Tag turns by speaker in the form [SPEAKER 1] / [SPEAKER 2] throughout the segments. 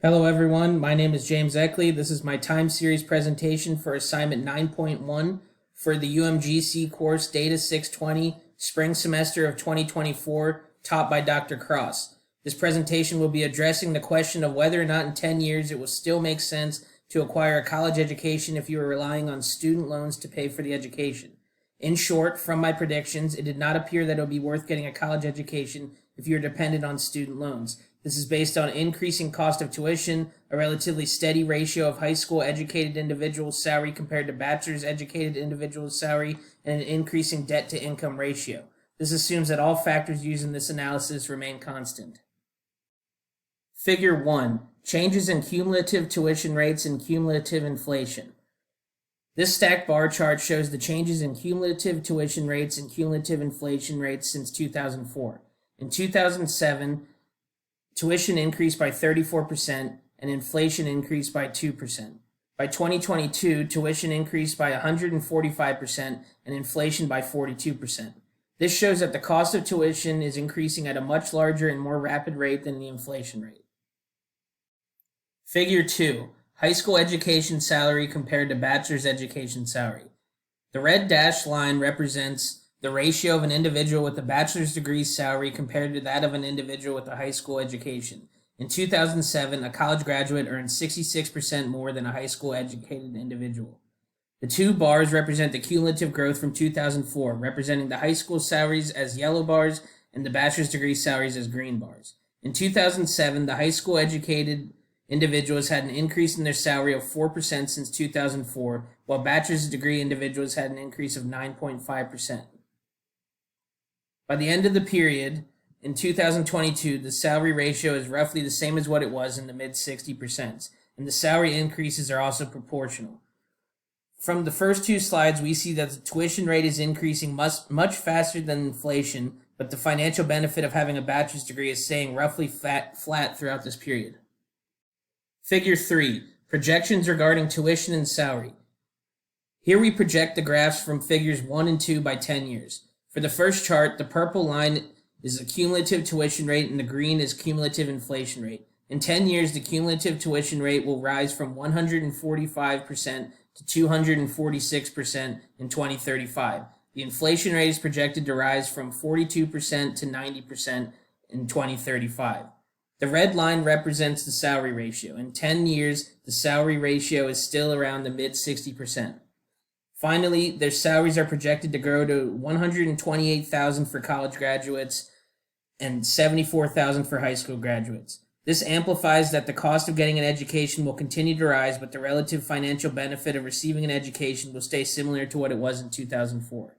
[SPEAKER 1] Hello everyone, my name is James Eckley. This is my time series presentation for Assignment 9.1 for the UMGC course DATA620 spring semester of 2024 taught by Dr. Cross. This presentation will be addressing the question of whether or not in 10 years it will still make sense to acquire a college education if you are relying on student loans to pay for the education. In short, from my predictions, it did not appear that it would be worth getting a college education if you are dependent on student loans. This is based on increasing cost of tuition, a relatively steady ratio of high school educated individuals' salary compared to bachelor's educated individuals' salary, and an increasing debt to income ratio. This assumes that all factors used in this analysis remain constant. Figure 1. Changes in cumulative tuition rates and cumulative inflation. This stacked bar chart shows the changes in cumulative tuition rates and cumulative inflation rates since 2004. In 2007, tuition increased by 34% and inflation increased by 2%. By 2022, tuition increased by 145% and inflation by 42%. This shows that the cost of tuition is increasing at a much larger and more rapid rate than the inflation rate. Figure 2. High school education salary compared to bachelor's education salary. The red dashed line represents the ratio of an individual with a bachelor's degree salary compared to that of an individual with a high school education. In 2007, a college graduate earned 66% more than a high school educated individual. The two bars represent the cumulative growth from 2004, representing the high school salaries as yellow bars and the bachelor's degree salaries as green bars. In 2007, the high school educated individuals had an increase in their salary of 4% since 2004, while bachelor's degree individuals had an increase of 9.5%. By the end of the period, in 2022, the salary ratio is roughly the same as what it was in the mid-60%, and the salary increases are also proportional. From the first two slides, we see that the tuition rate is increasing much faster than inflation, but the financial benefit of having a bachelor's degree is staying roughly flat throughout this period. Figure 3. Projections regarding tuition and salary. Here we project the graphs from figures 1 and 2 by 10 years. For the first chart, the purple line is the cumulative tuition rate and the green is cumulative inflation rate. In 10 years, the cumulative tuition rate will rise from 145% to 246% in 2035. The inflation rate is projected to rise from 42% to 90% in 2035. The red line represents the salary ratio. In 10 years, the salary ratio is still around the mid-60%. Finally, their salaries are projected to grow to $128,000 for college graduates and $74,000 for high school graduates. This amplifies that the cost of getting an education will continue to rise, but the relative financial benefit of receiving an education will stay similar to what it was in 2004.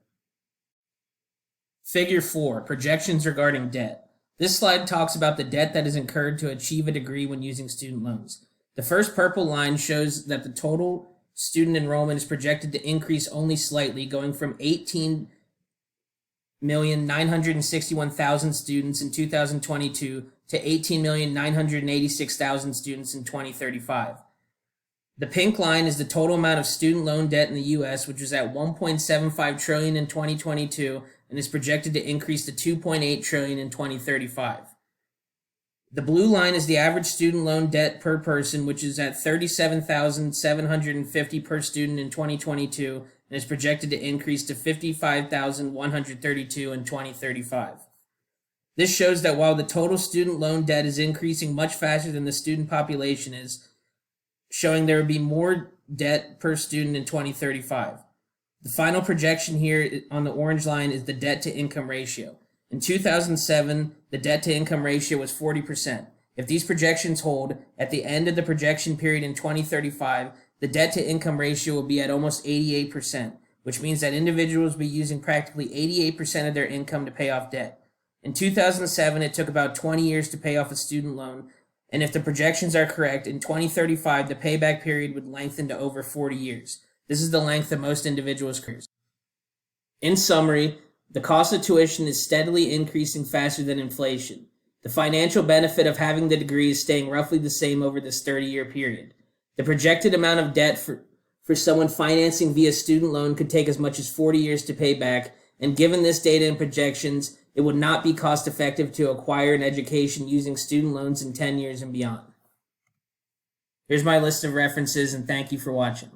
[SPEAKER 1] Figure 4. Projections regarding debt. This slide talks about the debt that is incurred to achieve a degree when using student loans. The first purple line shows that the total student enrollment is projected to increase only slightly, going from 18,961,000 students in 2022 to 18,986,000 students in 2035. The pink line is the total amount of student loan debt in the U.S., which was at $1.75 trillion in 2022 and is projected to increase to $2.8 trillion in 2035. The blue line is the average student loan debt per person, which is at $37,750 per student in 2022 and is projected to increase to $55,132 in 2035. This shows that while the total student loan debt is increasing much faster than the student population is, showing there would be more debt per student in 2035. The final projection here on the orange line is the debt to income ratio. In 2007, the debt to income ratio was 40%. If these projections hold, at the end of the projection period in 2035, the debt to income ratio will be at almost 88%, which means that individuals will be using practically 88% of their income to pay off debt. In 2007, it took about 20 years to pay off a student loan, and if the projections are correct, in 2035, the payback period would lengthen to over 40 years. This is the length of most individuals' careers. In summary, the cost of tuition is steadily increasing faster than inflation. The financial benefit of having the degree is staying roughly the same over this 30-year period. The projected amount of debt for someone financing via student loan could take as much as 40 years to pay back, and given this data and projections, it would not be cost effective to acquire an education using student loans in 10 years and beyond. Here's my list of references, and thank you for watching.